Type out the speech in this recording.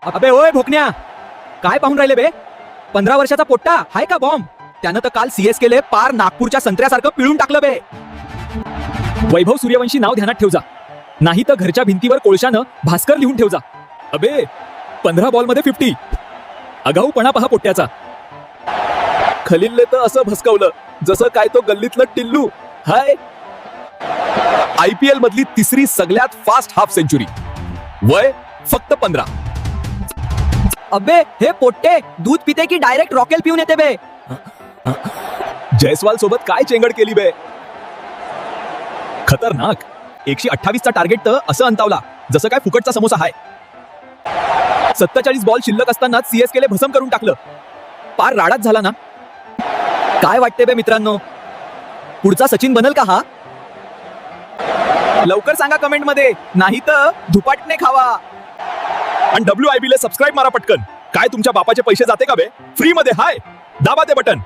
अबे ओय भोकण्या, काय पाहून राहिले बे? 15 वर्षाचा पोट्टा हाय का बॉम्ब? त्यानं तर काल सीएसकेले पार नागपूरच्या संत्र्यासारखं पिळून टाकलं बे. वैभव सूर्यवंशी नाव ध्यानात ठेव जा, नाही तर घरच्या भिंतीवर कोळशानं भास्कर लिहून ठेव जा. अबे 15 बॉलमध्ये 50. आगाऊपणा पहा पोट्ट्याचा. खलीलने तर असं भसकवलं जसं काय तो गल्लीतलं टिल्लू हाय. IPL मधली तिसरी सगळ्यात फास्ट हाफ सेंचुरी, वय फक्त 15. अबे हे पोट्टे दूध पिते की डायरेक्ट रॉकेल पिऊन येते बे? जयस्वाल सोबत काय चेंगड केली बे. खतरनाक. 128 चा टार्गेट तर असं अंतावला जसं काय फुकटचा समोसा हाय. 47 बॉल शिल्लक असताना सीएसकेले भसम करून टाकलं. पार राडाच झाला ना. काय वाटते बे मित्रांनो, पुढचा सचिन बनल का हा? लवकर सांगा कमेंट मध्ये, नाही तर धुपाटणे खावा. आणि WIB ला सबस्क्राईब मारा पटकन. काय तुमच्या बापाचे पैसे जाते का बे? फ्री मध्ये हाय, दाबा ते बटन.